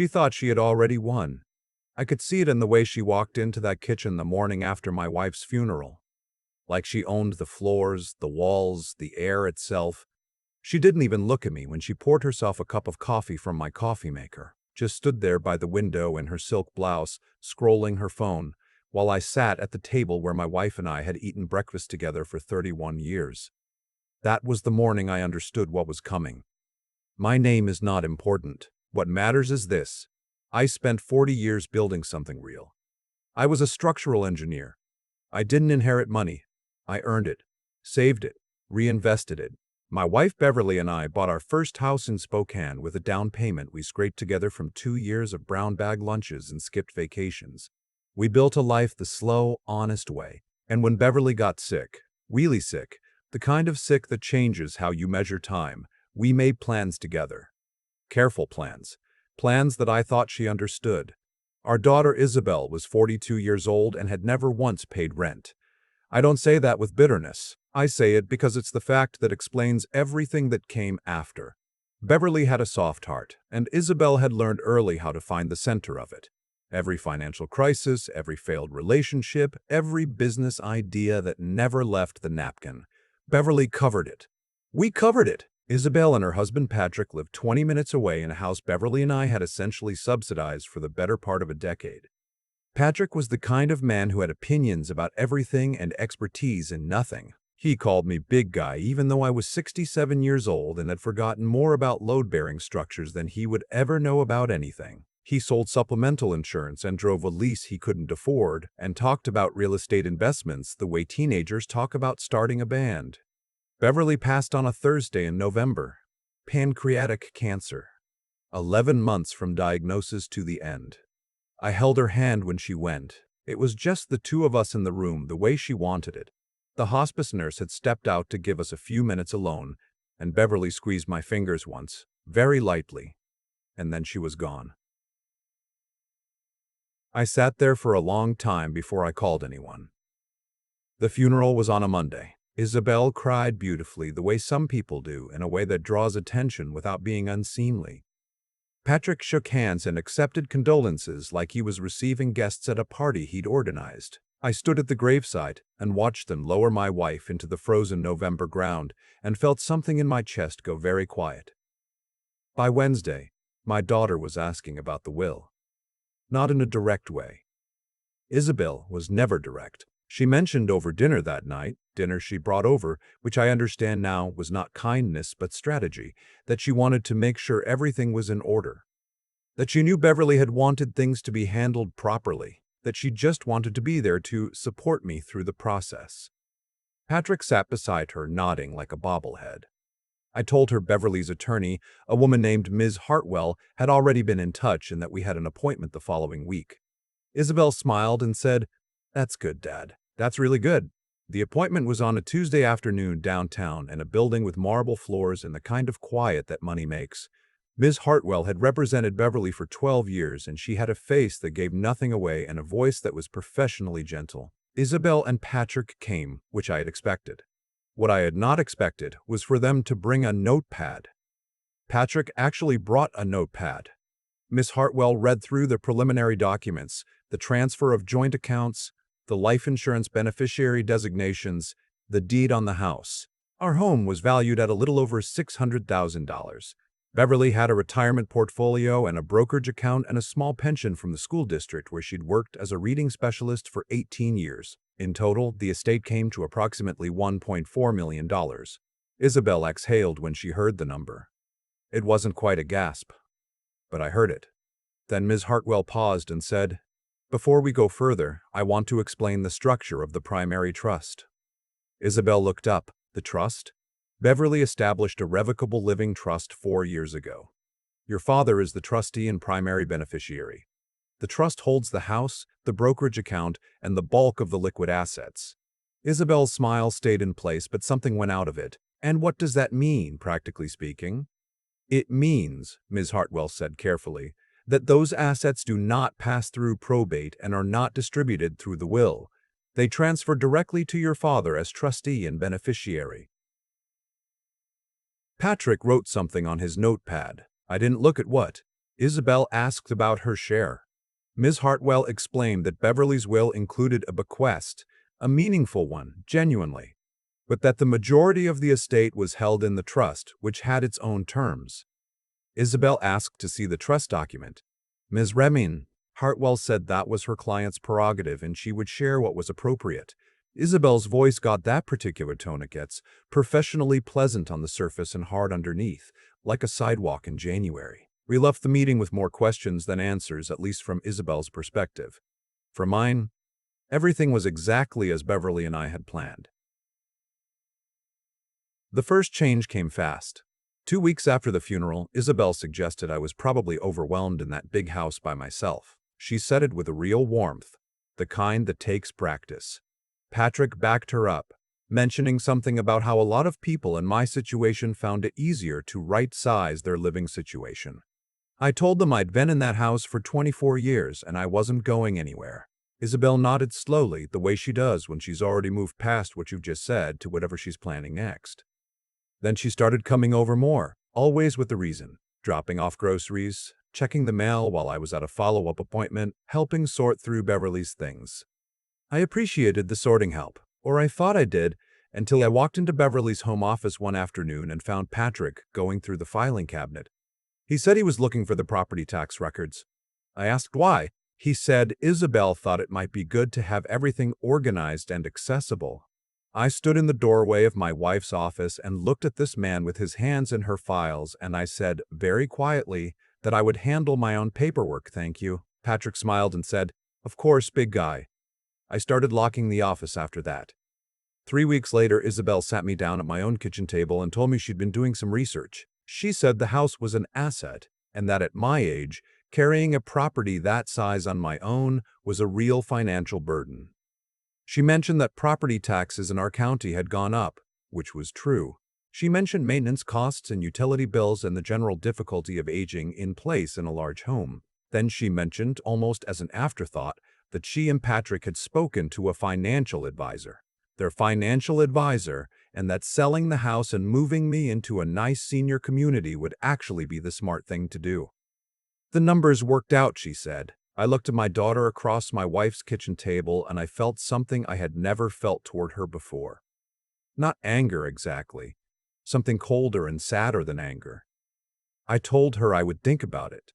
She thought she had already won. I could see it in the way she walked into that kitchen the morning after my wife's funeral. Like she owned the floors, the walls, the air itself. She didn't even look at me when she poured herself a cup of coffee from my coffee maker, just stood there by the window in her silk blouse, scrolling her phone, while I sat at the table where my wife and I had eaten breakfast together for 31 years. That was the morning I understood what was coming. My name is not important. What matters is this. I spent 40 years building something real. I was a structural engineer. I didn't inherit money. I earned it, saved it, reinvested it. My wife Beverly and I bought our first house in Spokane with a down payment we scraped together from 2 years of brown bag lunches and skipped vacations. We built a life the slow, honest way. And when Beverly got sick, really sick, the kind of sick that changes how you measure time, we made plans together. Careful plans. Plans that I thought she understood. Our daughter Isabel was 42 years old and had never once paid rent. I don't say that with bitterness. I say it because it's the fact that explains everything that came after. Beverly had a soft heart, and Isabel had learned early how to find the center of it. Every financial crisis, every failed relationship, every business idea that never left the napkin. Beverly covered it. We covered it. Isabel and her husband Patrick lived 20 minutes away in a house Beverly and I had essentially subsidized for the better part of a decade. Patrick was the kind of man who had opinions about everything and expertise in nothing. He called me big guy even though I was 67 years old and had forgotten more about load-bearing structures than he would ever know about anything. He sold supplemental insurance and drove a lease he couldn't afford and talked about real estate investments the way teenagers talk about starting a band. Beverly passed on a Thursday in November. Pancreatic cancer. 11 months from diagnosis to the end. I held her hand when she went. It was just the two of us in the room, the way she wanted it. The hospice nurse had stepped out to give us a few minutes alone, and Beverly squeezed my fingers once, very lightly, and then she was gone. I sat there for a long time before I called anyone. The funeral was on a Monday. Isabel cried beautifully, the way some people do, in a way that draws attention without being unseemly. Patrick shook hands and accepted condolences like he was receiving guests at a party he'd organized. I stood at the graveside and watched them lower my wife into the frozen November ground and felt something in my chest go very quiet. By Wednesday, my daughter was asking about the will. Not in a direct way. Isabel was never direct. She mentioned over dinner that night, dinner she brought over, which I understand now was not kindness but strategy, that she wanted to make sure everything was in order. That she knew Beverly had wanted things to be handled properly, that she just wanted to be there to support me through the process. Patrick sat beside her, nodding like a bobblehead. I told her Beverly's attorney, a woman named Ms. Hartwell, had already been in touch and that we had an appointment the following week. Isabel smiled and said, "That's good, Dad. That's really good." The appointment was on a Tuesday afternoon downtown in a building with marble floors and the kind of quiet that money makes. Ms. Hartwell had represented Beverly for 12 years, and she had a face that gave nothing away and a voice that was professionally gentle. Isabel and Patrick came, which I had expected. What I had not expected was for them to bring a notepad. Patrick actually brought a notepad. Miss Hartwell read through the preliminary documents, the transfer of joint accounts, the life insurance beneficiary designations, the deed on the house. Our home was valued at a little over $600,000. Beverly had a retirement portfolio and a brokerage account and a small pension from the school district where she'd worked as a reading specialist for 18 years. In total, the estate came to approximately $1.4 million. Isabel exhaled when she heard the number. It wasn't quite a gasp, but I heard it. Then Ms. Hartwell paused and said, "Before we go further, I want to explain the structure of the primary trust." Isabel looked up. The trust? Beverly established a revocable living trust 4 years ago. Your father is the trustee and primary beneficiary. The trust holds the house, the brokerage account, and the bulk of the liquid assets. Isabel's smile stayed in place, but something went out of it. And what does that mean, practically speaking? It means, Ms. Hartwell said carefully, that those assets do not pass through probate and are not distributed through the will. They transfer directly to your father as trustee and beneficiary. Patrick wrote something on his notepad. I didn't look at what. Isabel asked about her share. Ms. Hartwell explained that Beverly's will included a bequest, a meaningful one, genuinely, but that the majority of the estate was held in the trust, which had its own terms. Isabel asked to see the trust document. Ms. Remin Hartwell said that was her client's prerogative and she would share what was appropriate. Isabel's voice got that particular tone it gets, professionally pleasant on the surface and hard underneath, like a sidewalk in January. We left the meeting with more questions than answers, at least from Isabel's perspective. For mine, everything was exactly as Beverly and I had planned. The first change came fast. 2 weeks after the funeral, Isabel suggested I was probably overwhelmed in that big house by myself. She said it with a real warmth, the kind that takes practice. Patrick backed her up, mentioning something about how a lot of people in my situation found it easier to right-size their living situation. I told them I'd been in that house for 24 years and I wasn't going anywhere. Isabel nodded slowly, the way she does when she's already moved past what you've just said to whatever she's planning next. Then she started coming over more, always with a reason, dropping off groceries, checking the mail while I was at a follow-up appointment, helping sort through Beverly's things. I appreciated the sorting help, or I thought I did, until I walked into Beverly's home office one afternoon and found Patrick going through the filing cabinet. He said he was looking for the property tax records. I asked why. He said Isabel thought it might be good to have everything organized and accessible. I stood in the doorway of my wife's office and looked at this man with his hands in her files, and I said, very quietly, that I would handle my own paperwork, thank you. Patrick smiled and said, "Of course, big guy." I started locking the office after that. 3 weeks later, Isabel sat me down at my own kitchen table and told me she'd been doing some research. She said the house was an asset, and that at my age, carrying a property that size on my own was a real financial burden. She mentioned that property taxes in our county had gone up, which was true. She mentioned maintenance costs and utility bills and the general difficulty of aging in place in a large home. Then she mentioned, almost as an afterthought, that she and Patrick had spoken to a financial advisor, their financial advisor, and that selling the house and moving me into a nice senior community would actually be the smart thing to do. The numbers worked out, she said. I looked at my daughter across my wife's kitchen table and I felt something I had never felt toward her before. Not anger exactly, something colder and sadder than anger. I told her I would think about it.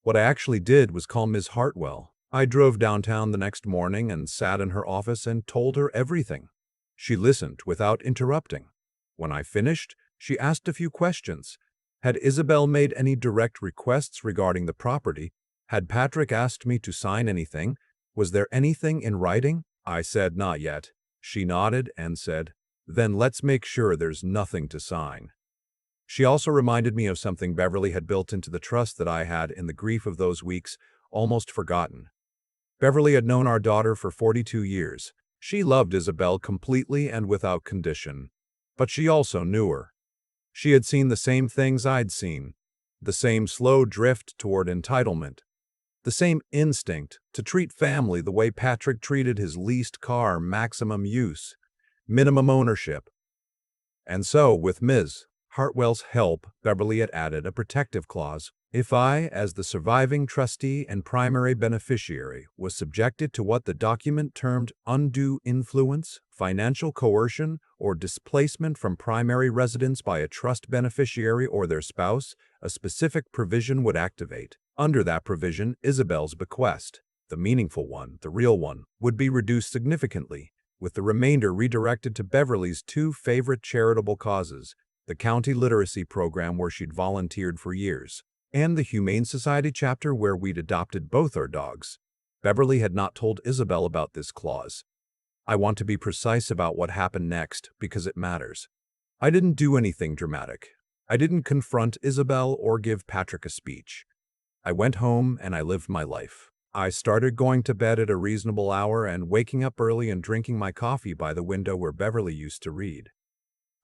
What I actually did was call Ms. Hartwell. I drove downtown the next morning and sat in her office and told her everything. She listened without interrupting. When I finished, she asked a few questions. Had Isabel made any direct requests regarding the property? Had Patrick asked me to sign anything? Was there anything in writing? I said not yet. She nodded and said, "Then let's make sure there's nothing to sign." She also reminded me of something Beverly had built into the trust that I had, in the grief of those weeks, almost forgotten. Beverly had known our daughter for 42 years. She loved Isabel completely and without condition. But she also knew her. She had seen the same things I'd seen, the same slow drift toward entitlement, the same instinct to treat family the way Patrick treated his leased car, maximum use, minimum ownership. And so, with Ms. Hartwell's help, Beverly had added a protective clause. If I, as the surviving trustee and primary beneficiary, was subjected to what the document termed undue influence, financial coercion, or displacement from primary residence by a trust beneficiary or their spouse, a specific provision would activate. Under that provision, Isabel's bequest, the meaningful one, the real one, would be reduced significantly, with the remainder redirected to Beverly's two favorite charitable causes, the county literacy program where she'd volunteered for years, and the Humane Society chapter where we'd adopted both our dogs. Beverly had not told Isabel about this clause. I want to be precise about what happened next because it matters. I didn't do anything dramatic. I didn't confront Isabel or give Patrick a speech. I went home and I lived my life. I started going to bed at a reasonable hour and waking up early and drinking my coffee by the window where Beverly used to read.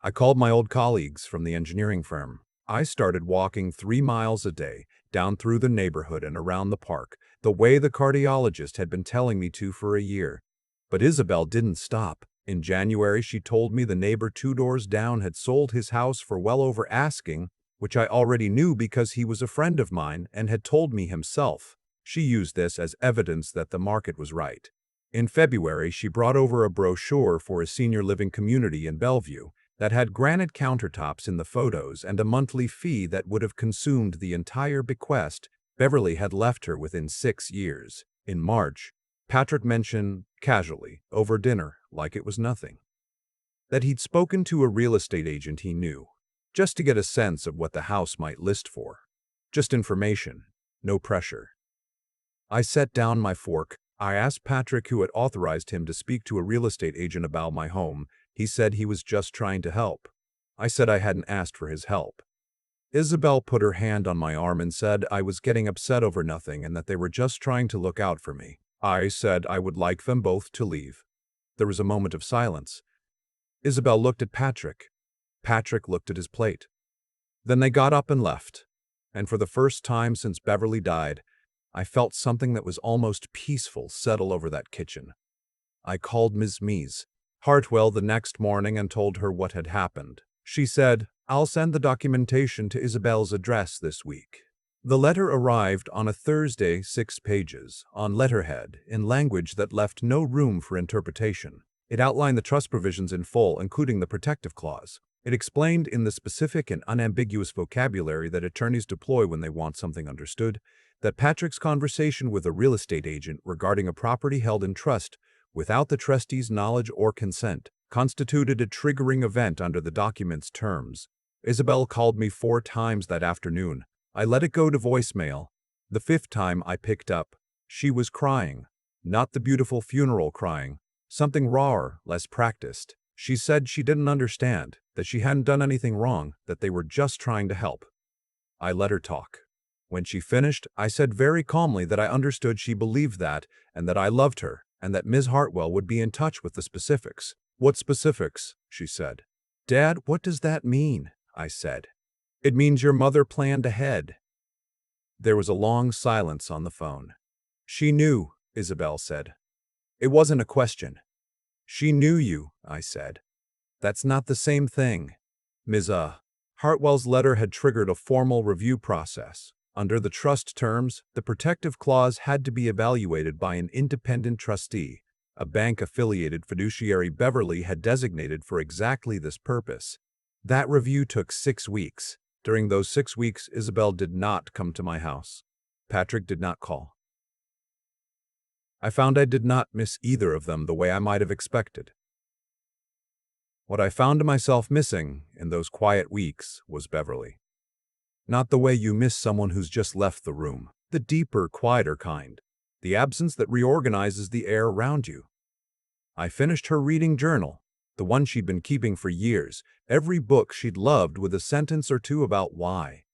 I called my old colleagues from the engineering firm. I started walking 3 miles a day, down through the neighborhood and around the park, the way the cardiologist had been telling me to for a year. But Isabel didn't stop. In January, she told me the neighbor 2 doors down had sold his house for well over asking, which I already knew because he was a friend of mine and had told me himself. She used this as evidence that the market was right. In February, she brought over a brochure for a senior living community in Bellevue that had granite countertops in the photos and a monthly fee that would have consumed the entire bequest Beverly had left her within 6 years. In March, Patrick mentioned, casually, over dinner, like it was nothing, that he'd spoken to a real estate agent he knew, just to get a sense of what the house might list for. Just information, no pressure. I set down my fork. I asked Patrick who had authorized him to speak to a real estate agent about my home. He said he was just trying to help. I said I hadn't asked for his help. Isabel put her hand on my arm and said I was getting upset over nothing and that they were just trying to look out for me. I said I would like them both to leave. There was a moment of silence. Isabel looked at Patrick. Patrick looked at his plate. Then they got up and left. And for the first time since Beverly died, I felt something that was almost peaceful settle over that kitchen. I called Ms. Mies Hartwell the next morning and told her what had happened. She said, "I'll send the documentation to Isabel's address this week." The letter arrived on a Thursday, 6 pages, on letterhead, in language that left no room for interpretation. It outlined the trust provisions in full, including the protective clause. It explained in the specific and unambiguous vocabulary that attorneys deploy when they want something understood, that Patrick's conversation with a real estate agent regarding a property held in trust without the trustee's knowledge or consent constituted a triggering event under the document's terms. Isabel called me 4 times that afternoon. I let it go to voicemail. The 5th time I picked up, she was crying. Not the beautiful funeral crying. Something rawer, less practiced. She said she didn't understand, that she hadn't done anything wrong, that they were just trying to help. I let her talk. When she finished, I said very calmly that I understood she believed that, and that I loved her, and that Ms. Hartwell would be in touch with the specifics. "What specifics?" she said. "Dad, what does that mean?" I said. "It means your mother planned ahead." There was a long silence on the phone. "She knew," Isabel said. "It wasn't a question." "She knew you," I said. "That's not the same thing." Ms. Hartwell's letter had triggered a formal review process. Under the trust terms, the protective clause had to be evaluated by an independent trustee, a bank-affiliated fiduciary Beverly had designated for exactly this purpose. That review took 6 weeks. During those 6 weeks, Isabel did not come to my house. Patrick did not call. I found I did not miss either of them the way I might have expected. What I found myself missing in those quiet weeks was Beverly. Not the way you miss someone who's just left the room, the deeper, quieter kind, the absence that reorganizes the air around you. I finished her reading journal, the one she'd been keeping for years, every book she'd loved with a sentence or two about why.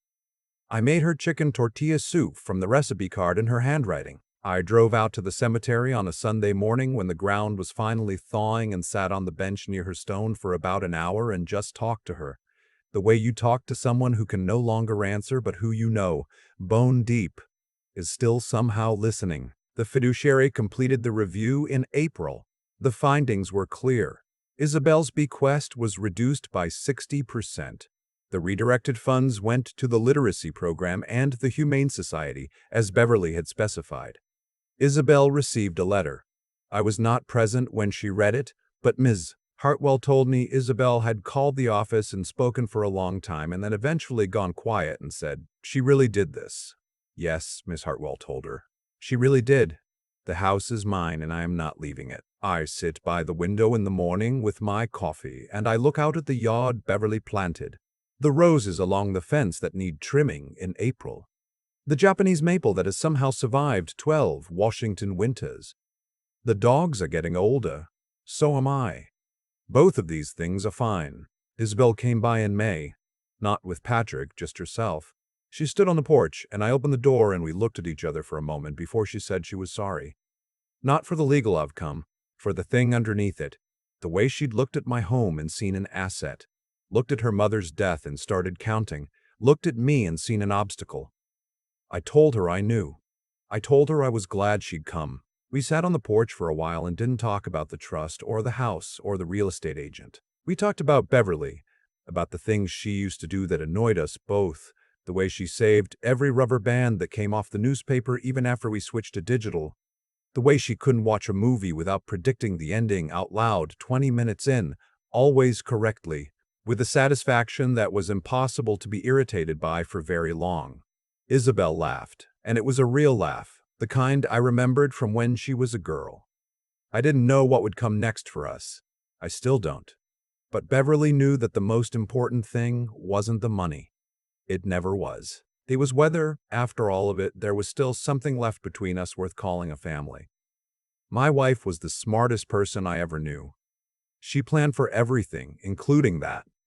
I made her chicken tortilla soup from the recipe card in her handwriting. I drove out to the cemetery on a Sunday morning when the ground was finally thawing and sat on the bench near her stone for about an hour and just talked to her. The way you talk to someone who can no longer answer but who you know, bone deep, is still somehow listening. The fiduciary completed the review in April. The findings were clear. Isabel's bequest was reduced by 60%. The redirected funds went to the literacy program and the Humane Society, as Beverly had specified. Isabel received a letter. I was not present when she read it, but Ms. Hartwell told me Isabel had called the office and spoken for a long time and then eventually gone quiet and said, "She really did this." "Yes," Ms. Hartwell told her. "She really did. The house is mine and I am not leaving it. I sit by the window in the morning with my coffee and I look out at the yard Beverly planted, the roses along the fence that need trimming in April, the Japanese maple that has somehow survived 12 Washington winters. The dogs are getting older. So am I. Both of these things are fine." Isabel came by in May, not with Patrick, just herself. She stood on the porch, and I opened the door and we looked at each other for a moment before she said she was sorry. Not for the legal outcome, for the thing underneath it, the way she'd looked at my home and seen an asset, looked at her mother's death and started counting, looked at me and seen an obstacle. I told her I knew. I told her I was glad she'd come. We sat on the porch for a while and didn't talk about the trust or the house or the real estate agent. We talked about Beverly, about the things she used to do that annoyed us both, the way she saved every rubber band that came off the newspaper even after we switched to digital, the way she couldn't watch a movie without predicting the ending out loud 20 minutes in, always correctly, with a satisfaction that was impossible to be irritated by for very long. Isabel laughed, and it was a real laugh, the kind I remembered from when she was a girl. I didn't know what would come next for us. I still don't. But Beverly knew that the most important thing wasn't the money. It never was. It was whether, after all of it, there was still something left between us worth calling a family. My wife was the smartest person I ever knew. She planned for everything, including that.